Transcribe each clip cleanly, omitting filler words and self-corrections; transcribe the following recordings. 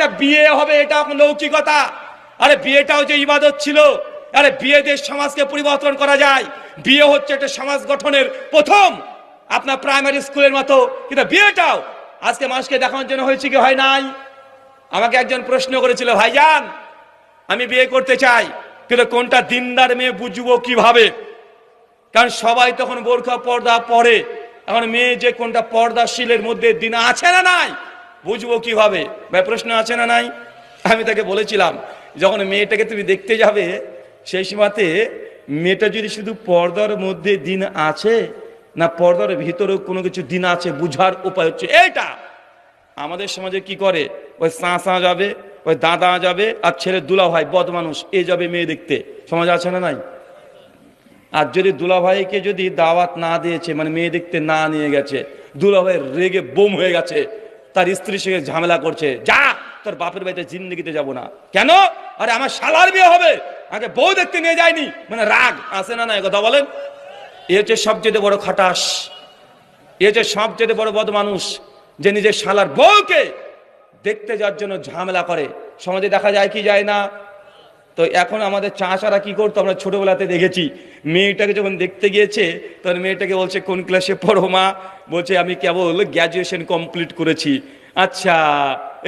একটা বিয়ে হবে এটা লৌকিকতা। আরে বিয়েটাও যে ইবাদত ছিল। আরে বিয়ে দিয়ে সমাজকে পরিবর্তন করা যায়। বিয়ে হচ্ছে একটা সমাজ গঠনের প্রথম আপনার প্রাইমারি স্কুলের মতো, কিন্তু বিয়েটাও আজকে মানুষকে দেখানোর জন্য হয়েছে কি হয় নাই। আমাকে একজন প্রশ্ন করেছিল, ভাইজান আমি বিয়ে করতে চাই কিন্তু কোনটা দিনদার মেয়ে বুঝবো কিভাবে? কারণ সবাই তখন বোরখা পর্দা পরে, এখন মেয়ে যে কোনটা পর্দাশীলের মধ্যে দিন আছে না নাই বুঝবো কিভাবে? ভাই প্রশ্ন আছে না নাই? আমি তাকে বলেছিলাম, যখন মেয়েটাকে তুমি দেখতে যাবে সেই সময়তে মেয়েটা যদি শুধু পর্দার মধ্যে দিন আছে না পর্দার ভিতরেও কোনো কিছু দিন আছে বুঝার উপায় হচ্ছে এইটা। আমাদের সমাজে কি করে, ওই চাচা যাবে, ওই দাদা যাবে, আর ছেলে দুলা ভাই বদ মানুষ এ যাবে মেয়ে দেখতে, সমাজ আছে না নাই? আর যদি দুলাভাইকে যদি দাওয়াত না দিয়েছে, মানে মেয়ে দেখতে না নিয়ে গেছে, দুলাভাই রেগে বোম হয়ে গেছে, তার স্ত্রীর সঙ্গে ঝামেলা করছে, যা তোর বাপের বাড়িতে জিন্দেগিতে যাব না। কেন? আরে আমার শালার বিয়ে হবে, আগে বউ দেখতে নিয়ে যায়নি, মানে রাগ আছে না নাই কথা বলেন? এ হচ্ছে সবচেয়ে বড় খাটাস, এ হচ্ছে সবচেয়ে বড় বদ মানুষ, যে নিজের শালার বউকে দেখতে যাওয়ার জন্য ঝামেলা করে। সমাজে দেখা যায় কি যায় না? তো এখন আমাদের চাচারা কি করতো, আমরা ছোটবেলাতে দেখেছি, মেয়েটাকে যখন দেখতে গিয়েছে তখন মেয়েটাকে বলছে কোন ক্লাসে পড়ো মা? বলছে আমি কেবল গ্র্যাজুয়েশন কমপ্লিট করেছি। আচ্ছা,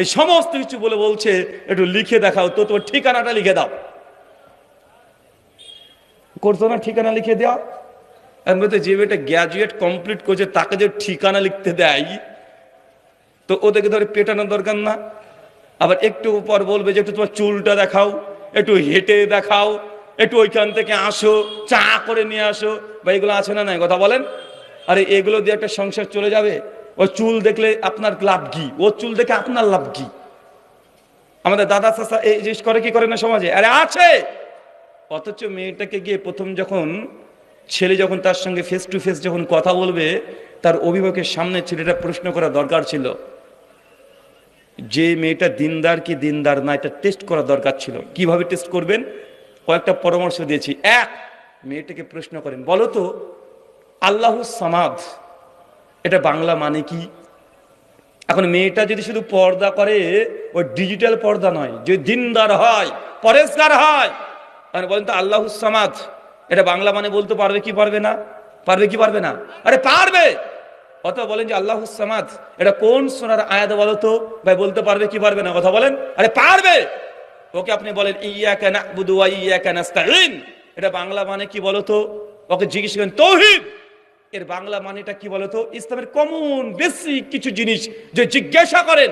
এই সমস্ত কিছু বলে বলছে একটু লিখে দেখাও তো, তোমার ঠিকানাটা লিখে দাও। করতো না ঠিকানা লিখে দেওয়া? যে মেয়েটা গ্র্যাজুয়েট কমপ্লিট করেছে তাকে যে ঠিকানা লিখতে দেয়, তো ওদেরকে ধরে পেটানোর দরকার না? আবার একটু পর বলবে যে একটু তোমার চুলটা দেখাও, একটু হেঁটে দেখাও, একটু ওইখান থেকে আসো, চা করে নিয়ে আসো। বা এগুলো আছে না নাই কথা বলেন? আরে এগুলো দিয়ে একটা সংসার চলে যাবে? ও চুল দেখলে আপনার লাভ কি? ও চুল দেখে আপনার লাভ কি? আমাদের দাদা চাচা এই জিনিস করে কি করে না সমাজে? আরে আছে। অথচ মেয়েটাকে গিয়ে প্রথম যখন ছেলে যখন তার সঙ্গে ফেস টু ফেস যখন কথা বলবে, তার অভিভাবকের সামনে ছেলেটা প্রশ্ন করা দরকার ছিল যে মেয়েটা দিনদার কি দিনদার না, এটা টেস্ট করা দরকার ছিল। কিভাবে টেস্ট করবেন? কয়েকটা পরামর্শ দিয়েছি। এক, মেয়েটাকে প্রশ্ন করেন, বলো তো আল্লাহুস সামাদ এটা বাংলা মানে কি? এখন মেয়েটা যদি শুধু পর্দা করে, ওই ডিজিটাল পর্দা নয়, যদি দিনদার হয়, পরেশগার হয়, তাহলে বলেন তো আল্লাহুস সামাদ এটা বাংলা মানে বলতে পারবে কি পারবে না? পারবে কি পারবে না? আরে পারবে। অথবা বলেন যে আল্লাহুস সামাদ এটা কোন সূরার আয়াত বলো তো? ভাই বলতে পারবে কি পারবে না? কথা বলেন। আরে পারবে। ওকে আপনি বলেন ইয়্যাকা না'বুদু ওয়া ইয়্যাকা নাস্তাঈন এটা বাংলা মানে কি বলো তো? ওকে জিজ্ঞেস করেন তাওহীদ এর বাংলা মানেটা কি বলো তো? ইসলামের কমন বেসিক কিছু জিনিস যে জিজ্ঞাসা করেন,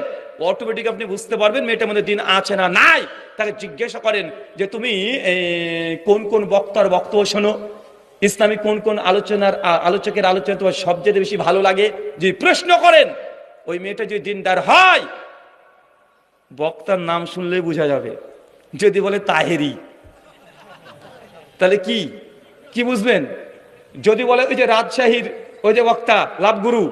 অটোমেটিক আপনি বুঝতে পারবেন মেয়েটার মধ্যে দিন আছে না নাই। তাকে জিজ্ঞাসা করেন যে তুমি কোন কোন বক্তার বক্তব্য শোনো, ইসলামিক কোন কোন আলোচকের আলোচনা তোমার সবচেয়ে বেশি ভালো লাগে, যে প্রশ্ন করেন, ওই মেয়েটা যদি দিনদার হয় বক্তার নাম শুনলে বোঝা যাবে। যদি বলে তাহেরি তাহলে কি কি বুঝবেন? যদি বলে ওই যে রাজশাহীর ওই যে বক্তা লাভগুরু,